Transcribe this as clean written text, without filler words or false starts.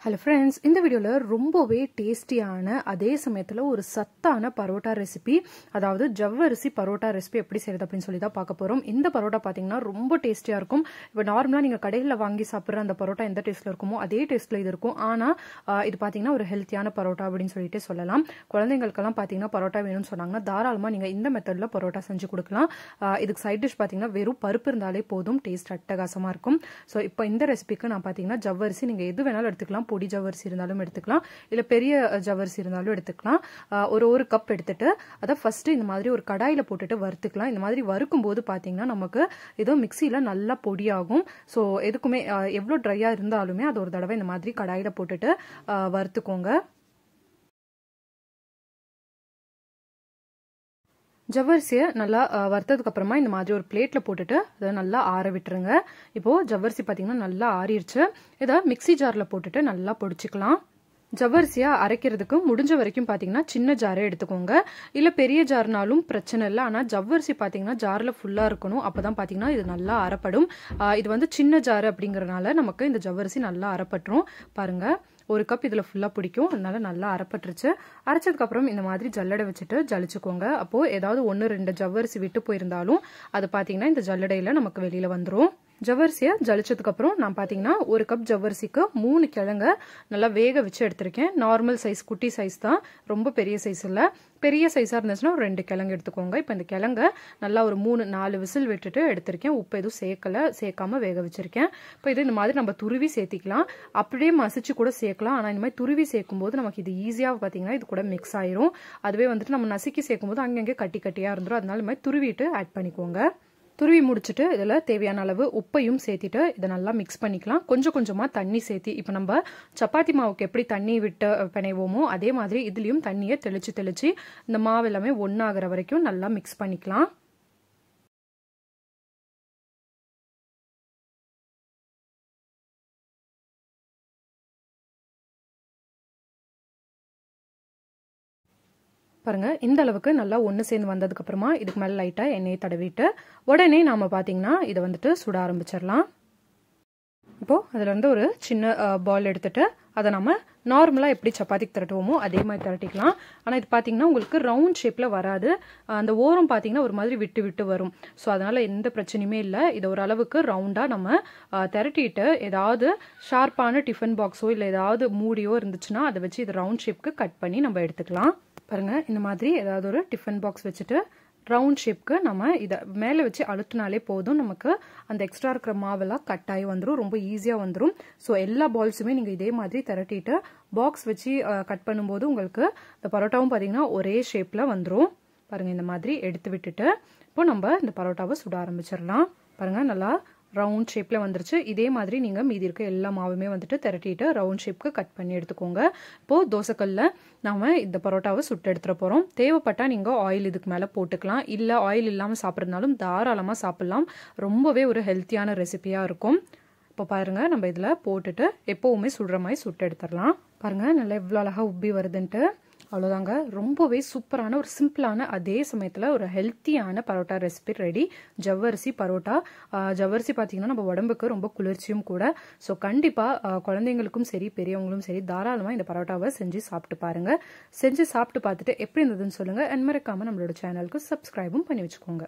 Hello friends, இந்த வீடியோல ரொம்பவே டேஸ்டியான அதே சமயத்துல ஒரு சத்தான பரோட்டா ரெசிபி, அதாவது ஜவ்வரிசி பரோட்டா ரெசிபி எப்படி செய்யறது அப்படினு சொல்லி தான் பார்க்க போறோம். இந்த பரோட்டா பாத்தீங்கன்னா ரொம்ப டேஸ்டியா இருக்கும். இப்போ நார்மலா நீங்க கடையில வாங்கி சாப்பிடுற அந்த பரோட்டா எந்த டேஸ்ட்ல இருக்குமோ அதே டேஸ்ட்ல இது இருக்கும். ஆனா இது பாத்தீங்கன்னா ஒரு ஹெல்த்தியான பரோட்டா அப்படினு சொல்லிட்டு சொல்லலாம். குழந்தைகளுக்கெல்லாம் பாத்தீங்கன்னா பரோட்டா வேணும்னு சொன்னாங்கன்னா தாராளமா நீங்க இந்த மெத்தட்ல பரோட்டா செஞ்சு கொடுக்கலாம். இதுக்கு சைட் டிஷ் பாத்தீங்கன்னா வெறும் பருப்பு இருந்தாலே போதும், டேஸ்ட் அட்டகாசமா இருக்கும். சோ இப்போ இந்த ரெசிபிக்கு நான் பாத்தீங்கன்னா ஜவ்வரிசி நீங்க எது வேணாலும் எடுத்துக்கலாம். பொடி ஜவ்வரிசி இருந்தாலும் எடுத்துக்கலாம், இல்ல பெரிய ஜவ்வரிசி இருந்தாலும் எடுத்துக்கலாம். ஒரு கப் எடுத்துட்டு அத ஃபர்ஸ்ட் இந்த மாதிரி ஒரு கடாயில போட்டுட்டு வறுத்துக்கலாம். இந்த மாதிரி வறுக்கும் போது பாத்தீங்கன்னா நமக்கு ஏதோ மிக்ஸில நல்லா பொடியாகும். சோ எதுக்குமே எவ்வளவு ட்ரையா இருந்தாலுமே அது ஒரு தடவை இந்த மாதிரி கடாயில போட்டுட்டு வறுத்துக்கோங்க. ஜவ்வரிசியை நல்லா வறுத்ததுக்கு அப்புறமா இந்த மாதிரி ஒரு பிளேட்ல போட்டுட்டு அதை நல்லா ஆற விட்டுருங்க. இப்போ ஜவ்வரிசி பாத்தீங்கன்னா நல்லா ஆறிடுச்சு. இதை மிக்ஸி ஜார்ல போட்டுட்டு நல்லா பொடிச்சுக்கலாம். ஜவ்வரிசியா அரைக்கிறதுக்கு முடிஞ்ச வரைக்கும் பாத்தீங்கன்னா சின்ன ஜாரை எடுத்துக்கோங்க, இல்ல பெரிய ஜார்னாலும் பிரச்சனை இல்லை. ஆனா ஜவ்வரிசி பாத்தீங்கன்னா ஜார்ல ஃபுல்லா இருக்கணும், அப்பதான் பாத்தீங்கன்னா இது நல்லா அரைப்படும். இது வந்து சின்ன ஜாரு அப்படிங்கறதுனால நமக்கு இந்த ஜவ்வரிசி நல்லா அரைப்பட்டுரும். பாருங்க, ஒரு கப் இதுல ஃபுல்லா பிடிக்கும், அதனால நல்லா அரைப்பட்டுருச்சு. அரைச்சதுக்கு அப்புறம் இந்த மாதிரி ஜல்லடை வச்சுட்டு ஜலிச்சுக்கோங்க. அப்போ ஏதாவது 1-2 ஜவ்வரிசி விட்டு போயிருந்தாலும் அது பாத்தீங்கன்னா இந்த ஜல்லடையில நமக்கு வெளியில வந்துரும். ஜவ்வரிசியை ஜலிச்சதுக்கு அப்புறம் நான் பாத்தீங்கன்னா ஒரு கப் ஜவ்வரிசிக்கு 3 கிழங்க நல்லா வேக வச்சு எடுத்திருக்கேன். நார்மல் சைஸ், குட்டி சைஸ் தான், ரொம்ப பெரிய சைஸ் இல்ல. பெரிய சைஸா இருந்துச்சுன்னா ஒரு 2 கிழங்கு எடுத்துக்கோங்க. இப்போ இந்த கிழங்க நல்லா ஒரு 3-4 விசில் விட்டுட்டு எடுத்திருக்கேன். உப்பு எதுவும் சேர்க்காம வேக வச்சிருக்கேன். இப்போ இது இந்த மாதிரி நம்ம துருவி சேர்த்திக்கலாம், அப்படியே மசிச்சு கூட சேர்க்கலாம். ஆனா இந்த மாதிரி துருவி சேர்க்கும் போது நமக்கு இது ஈஸியா பாத்தீங்கன்னா இது கூட மிக்ஸ் ஆயிரும். அதுவே வந்துட்டு நம்ம நசுக்கி சேர்க்கும் போது அங்கங்கே கட்டி கட்டியா இருந்துரும். அதனால இந்த மாதிரி துருவிட்டு ஆட் பண்ணிக்கோங்க. துருவி முடிச்சுட்டு இதில் தேவையான அளவு உப்பையும் சேர்த்திட்டு இதை நல்லா மிக்ஸ் பண்ணிக்கலாம். கொஞ்சம் கொஞ்சமாக தண்ணி சேர்த்தி, இப்போ நம்ம சப்பாத்தி மாவுக்கு எப்படி தண்ணி விட்டு பிணைவோமோ அதே மாதிரி இதுலேயும் தண்ணியை தெளிச்சு இந்த மாவு எல்லாமே ஒன்றாகிற வரைக்கும் நல்லா மிக்ஸ் பண்ணிக்கலாம். பாருங்க, இந்த அளவுக்கு நல்லா ஒன்று சேர்ந்து வந்ததுக்கு அப்புறமா இதுக்கு மேலே லைட்டாக எண்ணெயை தடவிட்டு உடனே நாம பார்த்தீங்கன்னா இதை வந்துட்டு சுட ஆரம்பிச்சிடலாம். இப்போ அதுல இருந்து ஒரு சின்ன பால் எடுத்துட்டு அதை நம்ம நார்மலா எப்படி சப்பாத்திக்கு திரட்டுவோமோ அதே மாதிரி திரட்டிக்கலாம். ஆனா இது பாத்தீங்கன்னா உங்களுக்கு ரவுண்ட் ஷேப்ல வராது, அந்த ஓரம் பாத்தீங்கன்னா ஒரு மாதிரி விட்டு விட்டு வரும். ஸோ அதனால எந்த பிரச்சனையுமே இல்லை. இதை ஒரு அளவுக்கு ரவுண்டா நம்ம திரட்டிட்டு ஏதாவது ஷார்ப்பான டிஃபன் பாக்ஸோ இல்லை ஏதாவது மூடியோ இருந்துச்சுன்னா அதை வச்சு இது ரவுண்ட் ஷேப்க்கு கட் பண்ணி நம்ம எடுத்துக்கலாம். பாருங்க, இந்த மாதிரி ஏதாவது ஒரு டிஃபன் பாக்ஸ் வச்சுட்டு ரவுண்ட் ஷேப்க்கு நம்ம இதை மேலே வச்சு அழுத்தினாலே போதும், நமக்கு அந்த எக்ஸ்ட்ரா இருக்கிற மாவெல்லாம் கட் ஆகி வந்துடும், ரொம்ப ஈஸியாக வந்துடும். ஸோ எல்லா பால்ஸுமே நீங்கள் இதே மாதிரி திரட்டிட்டு பாக்ஸ் வச்சு கட் பண்ணும்போது உங்களுக்கு இந்த பரோட்டாவும் பார்த்தீங்கன்னா ஒரே ஷேப்பில் வந்துடும். பாருங்கள், இந்த மாதிரி எடுத்து விட்டுட்டு இப்போ நம்ம இந்த பரோட்டாவை சுட ஆரம்பிச்சிடலாம். பாருங்கள், நல்லா ரவுண்ட் ஷேப்ல வந்துருச்சு. இதே மாதிரி நீங்க மீதி இருக்க எல்லா மாவுமே வந்துட்டு திரட்டிட்டு ரவுண்ட் ஷேப்க்கு கட் பண்ணி எடுத்துக்கோங்க. இப்போ தோசைக்கல்ல நாம இந்த பரோட்டாவை சுட்டு எடுத்துட போறோம். தேவைப்பட்டா நீங்க ஆயில் இதுக்கு மேல போட்டுக்கலாம், இல்ல ஆயில் இல்லாம சாப்பிட்றதுனாலும் தாராளமா சாப்பிடலாம். ரொம்பவே ஒரு ஹெல்த்தியான ரெசிபியா இருக்கும். இப்போ பாருங்க, நம்ம இதுல போட்டுட்டு எப்பவுமே சுடுற மாதிரி சுட்டு எடுத்துடலாம். பாருங்க, நல்லா எவ்வளவு அழகா உப்பி வருதுன்ட்டு. அவ்வளோதாங்க, ரொம்பவே சூப்பரான ஒரு சிம்பிளான அதே சமயத்தில் ஒரு ஹெல்த்தியான பரோட்டா ரெசிபி ரெடி. ஜவ்வரிசி பரோட்டா. ஜவ்வரிசி பார்த்தீங்கன்னா நம்ம உடம்புக்கு ரொம்ப குளிர்ச்சியும் கூட. ஸோ கண்டிப்பாக குழந்தைங்களுக்கும் சரி பெரியவங்களும் சரி தாராளமாக இந்த பரோட்டாவை செஞ்சு சாப்பிட்டு பாருங்க. செஞ்சு சாப்பிட்டு பார்த்துட்டு எப்படி இருந்ததுன்னு சொல்லுங்க. மறக்காம நம்மளோட சேனலுக்கு சப்ஸ்கிரைபும் பண்ணி வச்சுக்கோங்க.